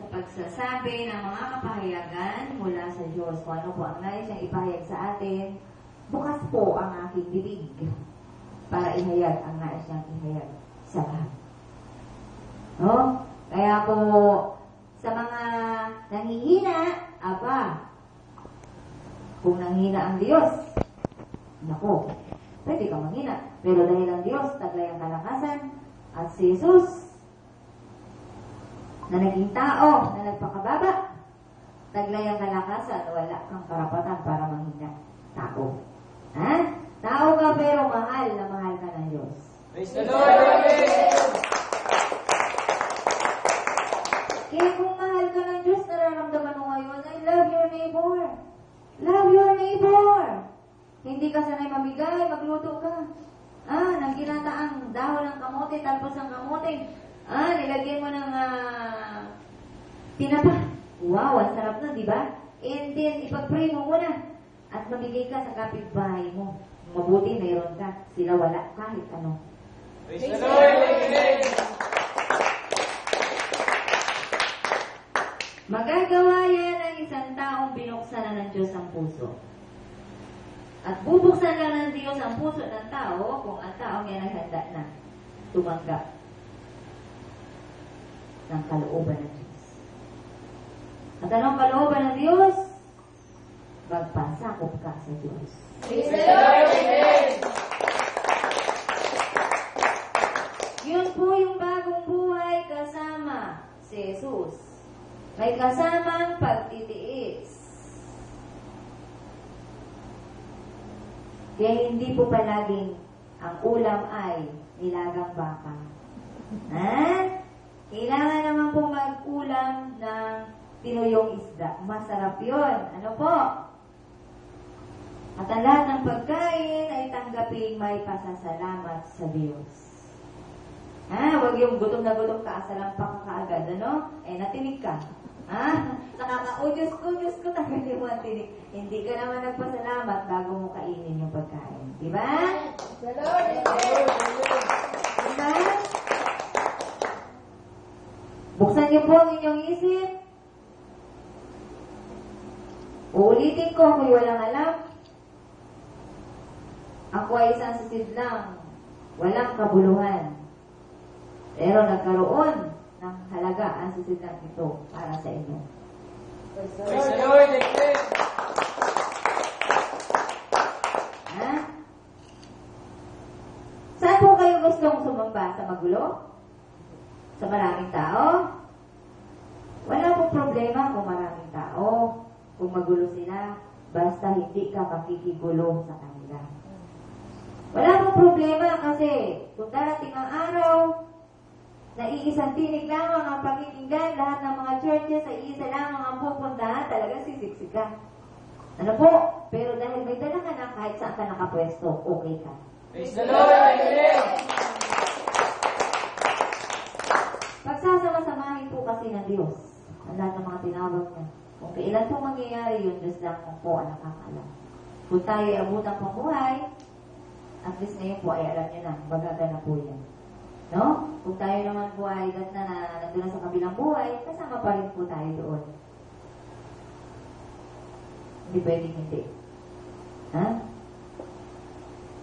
sa pagsasabi ng mga kapahayagan mula sa Diyos. Kung ano po ang nais niyang ipahayag sa atin, bukas po ang aking bibig para ihayag ang nais niyang ihayag sa lahat. No? Kaya po, sa mga nanghihina, kung nanghina ang Diyos, nako, pwede kang manghina. Pero dahil ang Diyos, taglay ang kalakasan, at si Jesus, na naging tao, na nagpakababa, taglay ang kalakasan, wala kang karapatan para manghina. Tao. Ha? Tao ka pero mahal na mahal ka ng Diyos. Praise the Lord! Kaya kung mahal ka ng Diyos, nararamdaman mo ngayon, I love your neighbor. Love your neighbor. Hindi ka sanay mamigay, magluto ka. Nang ginataang dahon ng kamote, talpos ng kamote. Nilagyan mo ng tinapa. Wow, ang sarap na, di ba? And then, ipag-pray mo muna. At mamigay ka sa kapitbahay mo. Mabuti, mayroon ka. Sila wala, kahit ano. Praise the Lord! Magagawa yan ng isang taong binuksan na ng Diyos ang puso. At bubuksan lang ng Diyos ang puso ng tao kung ang taong yan ay handa na tumanggap ng kalooban ng Diyos. At anong kalooban ng Diyos? Magpasakop ka sa Diyos. Praise the Lord! Yun po yung bagong buhay kasama si Jesus. May kasamang pagtitiis. Kaya hindi po palaging ang ulam ay nilagang baka. Kailangan naman po mag-ulam ng tinuyong isda. Masarap yun. Ano po? At ang lahat ng pagkain ay tanggaping may pasasalamat sa Diyos. Huwag yung gutom na gutom ka, asalampak ka kaagad, ano? Natinig ka. Diyos ko, tagay mo ang tinig. Hindi ka naman nagpasalamat bago mo kainin yung pagkain. Diba? The Lord! Diba? Buksan niyo po ang inyong isip. Uulitin ko kung walang alam. Ako ay isang sisid lang. Walang kabuluhan. Pero nagkaroon ng halaga ang sisidang ito para sa inyo. Praise the Lord! Saan po kayo gustong sumamba? Sa magulo? Sa maraming tao? Wala pong problema kung maraming tao. Kung magulo sila, basta hindi ka makikigulo sa kanila. Wala pong problema kasi kung darating ang araw, na iisang tinig lamang ang pakikinggan, lahat ng mga churches ay iisa lamang ang pupuntahan, talagang sisiksikan. Ano po? Pero dahil may dala ka na, kahit saan ka nakapwesto, okay ka. Praise the Lord! Pagsasama-samahin po kasi ng Diyos ang lahat ng mga tinawag niya. Kung kailan po mangyayari yun, Diyos lang po ang nakakaalam. Kung tayo ay abutang pang buhay, at least ngayon po ay alam niyo na, magaga na po yan. No? Kung tayo naman po ay nandun na sa kabilang buhay, kasama pa rin po tayo doon. Hindi pwedeng hindi.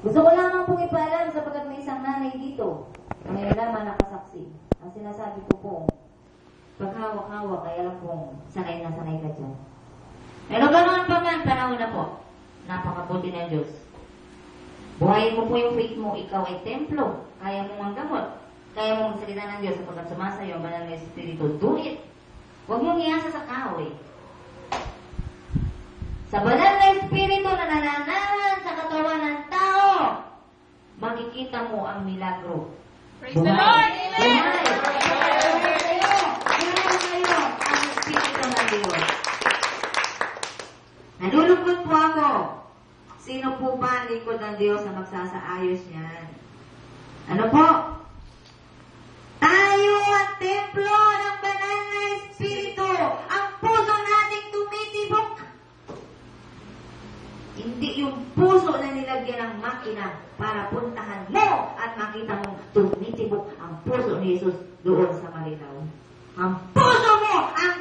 Gusto ko lamang pong ipaalam sapagkat may isang nanay dito. Ngayon lamang nakasaksi. Ang sinasabi ko po, paghawak-hawak, kaya lang pong sanay na sanay ka dyan. Pero ganoon pa man, panahon na po. Napakabuti ng Diyos. Buhayin mo po yung faith mo, ikaw ay templo. Kaya mo manggamot. Kaya mo magsalita ng Diyos sapagkat sumasayo ang banal na Espiritu. Do it. Huwag mong iasa sa kahoy. Sa banal na Espiritu na nananahan sa katawan ng tao, makikita mo ang milagro. Praise the Lord! Amen! Meron kayo ang Espiritu ng Diyos. Nalulungkot po ako. Sino po ba ang likod ng Diyos na magsasaayos niyan? Ano po? Tayo ang templo ng banal na Espiritu. Ang puso nating tumitibok. Hindi yung puso na nilagyan ng makina para puntahan mo at makita mong tumitibok ang puso ni Jesus doon sa malinaw. Ang puso mo ang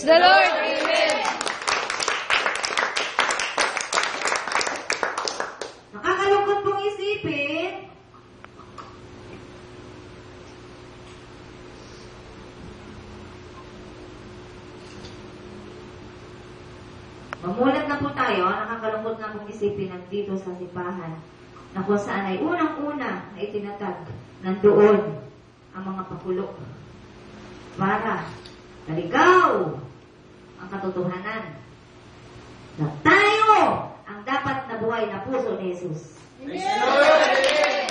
Praise the Lord. Amen. Nakakalungkot pong isipin, mamulat na po tayo, nakakalungkot na pong isipin nandito sa simbahan na kung saan ay unang-una na itinatag nandoon ang mga pakulo para naligaw ang katotohanan na tayo ang dapat na buhay na puso ni Jesus. Praise the Lord. Amen.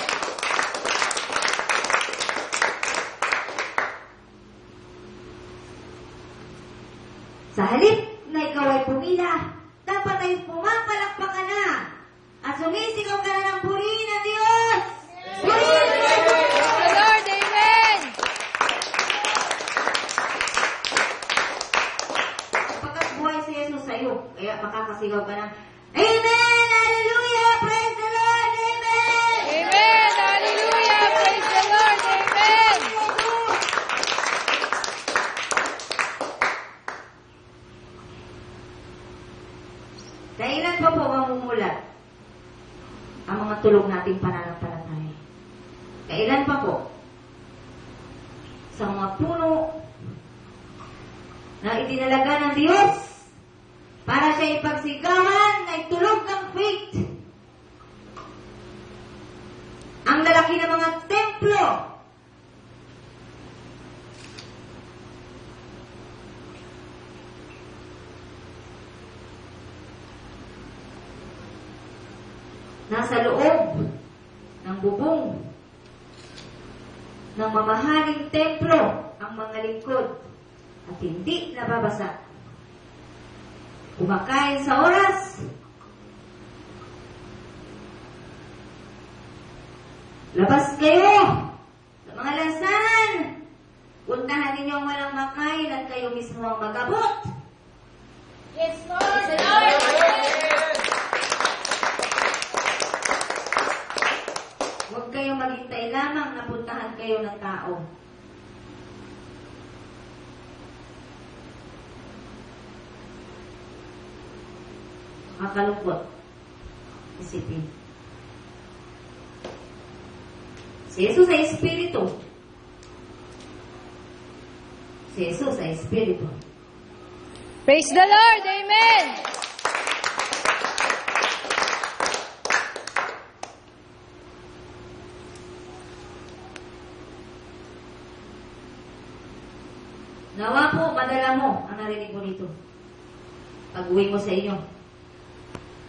Sa halip na ikaw ay pumila, dapat ay pumapalakpak ka na at sumisigaw ka na ng purihin ng Diyos! Purihin ng Diyos! Praise the Lord. Amen. Sapagkat buhay si Jesus sa iyo, kaya makakasigaw ka ng Amen! Hallelujah! Praise the Lord! Amen! Amen. Hallelujah. Praise the Lord. Amen. Kailan pa po mamumulat ang mga tulong nating pananampalataya? Kailan pa po sa mga puno na itinalaga ng Diyos para siya ipagsigawan na itulog ng faith? Ang lalaki ng mga templo nasa loob ng bubong ng mamahaling templo ang mga lingkod at hindi nababasa. Kumakain sa oras, labas kayo sa mga lansangan, puntahan ninyo ang walang makain at kayo mismo ang magabot. Yes, Lord. Praise the Lord. Huwag kayong maghintay lamang na puntahan kayo ng tao. Nakakalungkot. Isipin. Si Jesus ay Espiritu. Si Jesus ay Espiritu. Praise the Lord. Amen. Nawa po, madala mo ang narinig mo dito. Pag-uwi mo sa inyo,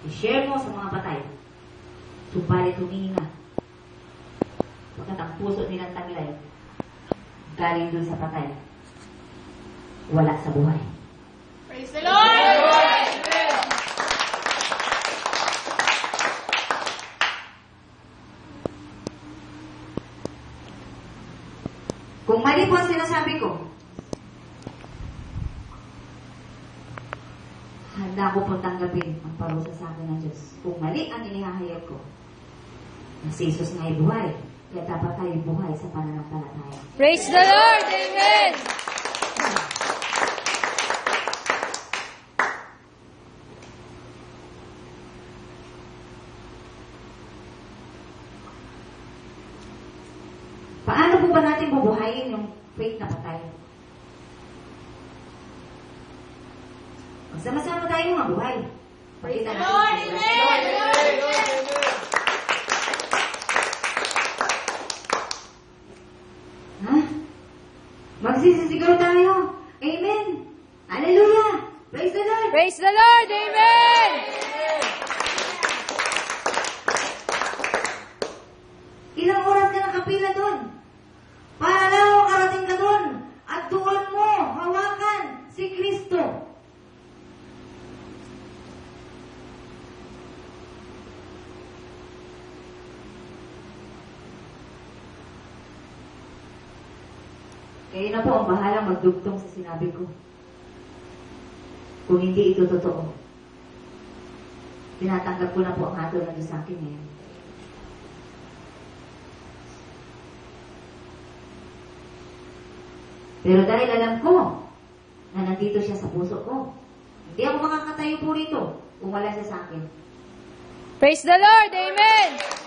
i-share mo sa mga patay. Subalit humihina. Pagkat ang puso nilang taglay, galing dun sa patay. Wala sa buhay. Praise the Lord. Kung mali po ang sinasabi ko, handa ko pong tanggapin ang parusa sa akin ng Diyos. Kung mali ang inihahayag ko, na si Jesus nga ay buhay, kaya dapat tayo buhay sa pananampalataya. Praise the Lord. Amen. Paano po ba natin bubuhayin yung faith na patay? Magsama-sama tayo mga buhay. Pakita natin. Lord, amen. Ha? Magsisisigaw tayo. Amen. Hallelujah. Praise the Lord. Praise the Lord. Amen. Ilang oras ka nakapila doon? Para lang karating ka doon. At doon mo hawakan si Kristo. Kayo na po ang bahalang magdugtong sa sinabi ko. Kung hindi ito totoo, tinatanggap ko na po ang hatol na Diyos sa akin ngayon. Pero dahil alam ko na nandito siya sa puso ko. Hindi ako makakatayo po rito kung wala siya sa akin. Praise the Lord. Amen.